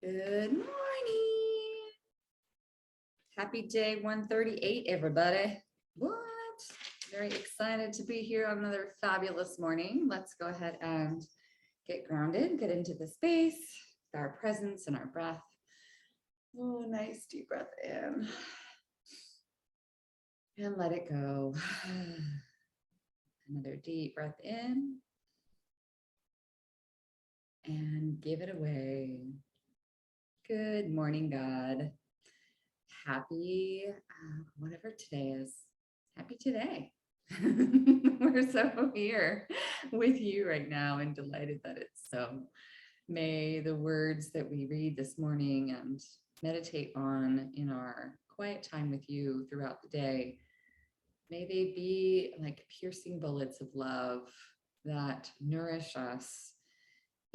Good morning. Happy day 138, everybody. What? Very excited to be here on another fabulous morning. Let's go ahead and get grounded, get into the space, our presence and our breath. Oh, nice deep breath in. And let it go. Another deep breath in. And give it away. Good morning, God. Happy, whatever today is. Happy today. We're so here with you right now and delighted that it's so. May the words that we read this morning and meditate on in our quiet time with you throughout the day, may they be like piercing bullets of love that nourish us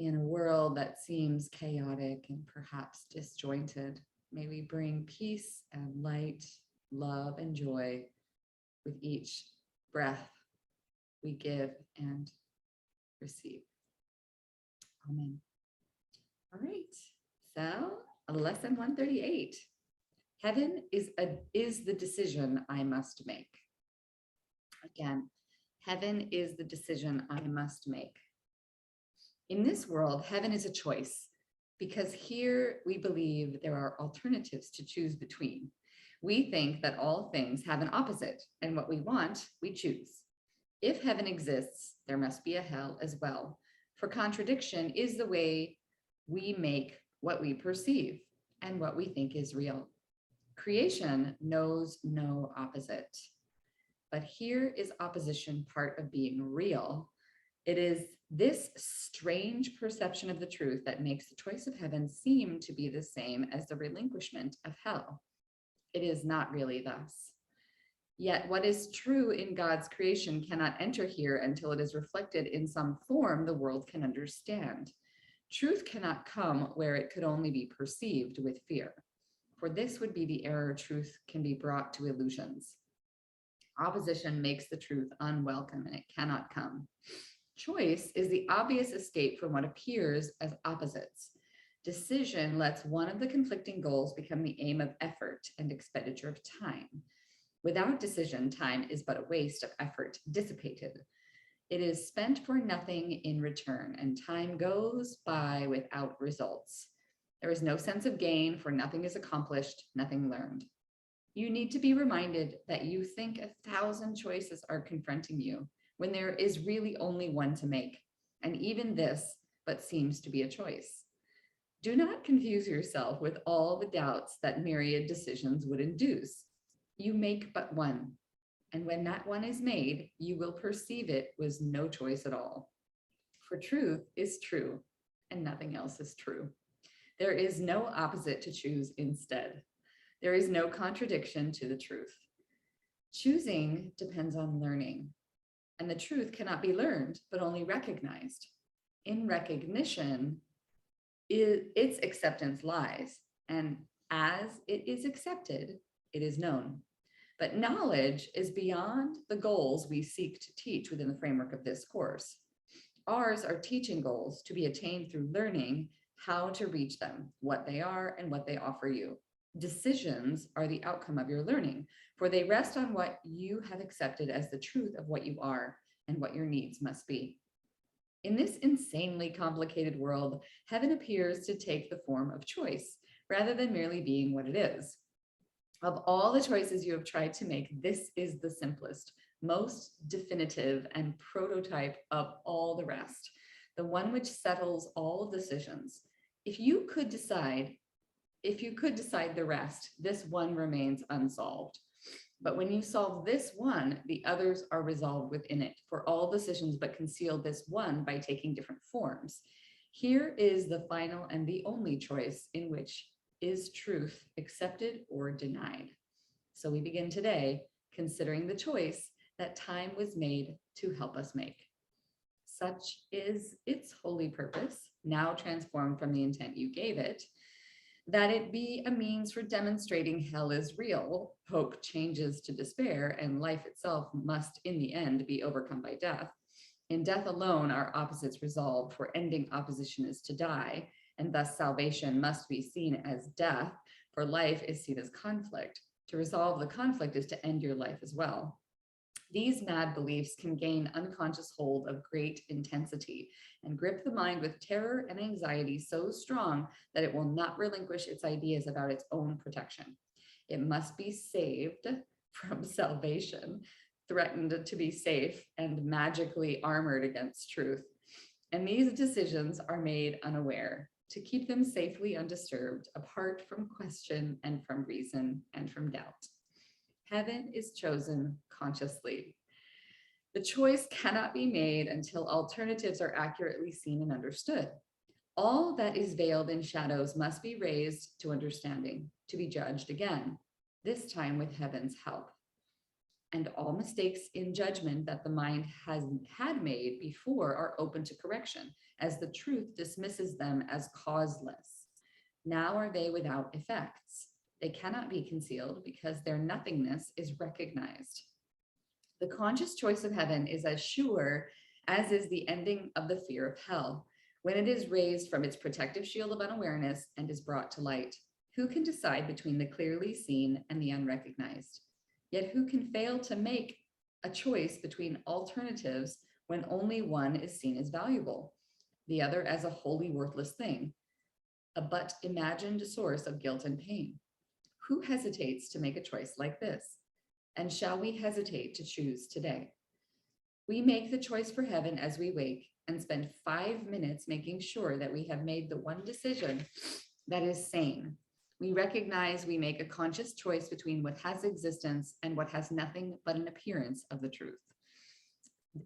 in a world that seems chaotic and perhaps disjointed. May we bring peace and light, love and joy with each breath we give and receive. Amen. All right, so lesson 138. Heaven is the decision I must make. Again, heaven is the decision I must make. In this world, heaven is a choice because here we believe there are alternatives to choose between. We think that all things have an opposite, and what we want, we choose. If heaven exists, there must be a hell as well, for contradiction is the way we make what we perceive and what we think is real. Creation knows no opposite, but here is opposition part of being real. It is this strange perception of the truth that makes the choice of heaven seem to be the same as the relinquishment of hell. It is not really thus. Yet what is true in God's creation cannot enter here until it is reflected in some form the world can understand. Truth cannot come where it could only be perceived with fear, for this would be the error truth can be brought to illusions. Opposition makes the truth unwelcome and it cannot come. Choice is the obvious escape from what appears as opposites. Decision lets one of the conflicting goals become the aim of effort and expenditure of time. Without decision, time is but a waste of effort dissipated. It is spent for nothing in return, and time goes by without results. There is no sense of gain, for nothing is accomplished, nothing learned. You need to be reminded that you think 1,000 choices are confronting you, when there is really only one to make, and even this but seems to be a choice. Do not confuse yourself with all the doubts that myriad decisions would induce. You make but one, and when that one is made, you will perceive it was no choice at all. For truth is true, and nothing else is true. There is no opposite to choose instead. There is no contradiction to the truth. Choosing depends on learning. And the truth cannot be learned, but only recognized. In recognition, its acceptance lies, and as it is accepted, it is known. But knowledge is beyond the goals we seek to teach within the framework of this course. Ours are teaching goals to be attained through learning how to reach them, what they are and what they offer you. Decisions are the outcome of your learning, for they rest on what you have accepted as the truth of what you are and what your needs must be. In this insanely complicated world, heaven appears to take the form of choice rather than merely being what it is. Of all the choices you have tried to make, this is the simplest, most definitive and prototype of all the rest, the one which settles all decisions. If you could decide the rest, this one remains unsolved. But when you solve this one, the others are resolved within it, for all decisions but conceal this one by taking different forms. Here is the final and the only choice in which is truth accepted or denied. So we begin today considering the choice that time was made to help us make. Such is its holy purpose, now transformed from the intent you gave it, that it be a means for demonstrating hell is real, hope changes to despair, and life itself must in the end be overcome by death. In death alone are opposites resolved, for ending opposition is to die, and thus salvation must be seen as death, for life is seen as conflict. To resolve the conflict is to end your life as well. These mad beliefs can gain unconscious hold of great intensity and grip the mind with terror and anxiety so strong that it will not relinquish its ideas about its own protection. It must be saved from salvation, threatened to be safe, and magically armored against truth. And these decisions are made unaware to keep them safely undisturbed, apart from question and from reason and from doubt. Heaven is chosen consciously. The choice cannot be made until alternatives are accurately seen and understood. All that is veiled in shadows must be raised to understanding, to be judged again, this time with heaven's help. And all mistakes in judgment that the mind had made before are open to correction, as the truth dismisses them as causeless. Now are they without effects. They cannot be concealed because their nothingness is recognized. The conscious choice of heaven is as sure as is the ending of the fear of hell, when it is raised from its protective shield of unawareness and is brought to light. Who can decide between the clearly seen and the unrecognized? Yet who can fail to make a choice between alternatives when only one is seen as valuable, the other as a wholly worthless thing, a but imagined source of guilt and pain? Who hesitates to make a choice like this? And shall we hesitate to choose today? We make the choice for heaven as we wake and spend 5 minutes making sure that we have made the one decision that is sane. We recognize we make a conscious choice between what has existence and what has nothing but an appearance of the truth.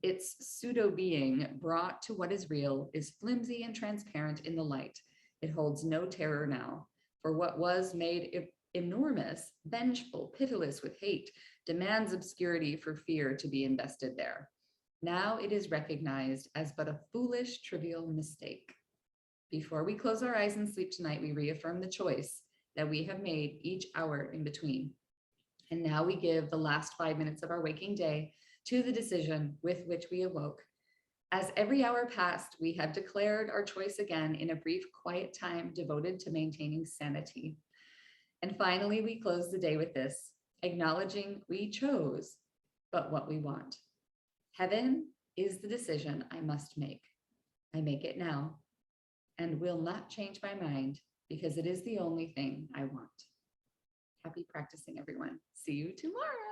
Its pseudo-being brought to what is real is flimsy and transparent in the light. It holds no terror now, for what was made enormous, vengeful, pitiless with hate, demands obscurity for fear to be invested there. Now it is recognized as but a foolish, trivial mistake. Before we close our eyes and sleep tonight, we reaffirm the choice that we have made each hour in between. And now we give the last 5 minutes of our waking day to the decision with which we awoke. As every hour passed, we have declared our choice again in a brief, quiet time devoted to maintaining sanity. And finally, we close the day with this, acknowledging we chose, but what we want. Heaven is the decision I must make. I make it now and will not change my mind because it is the only thing I want. Happy practicing, everyone. See you tomorrow.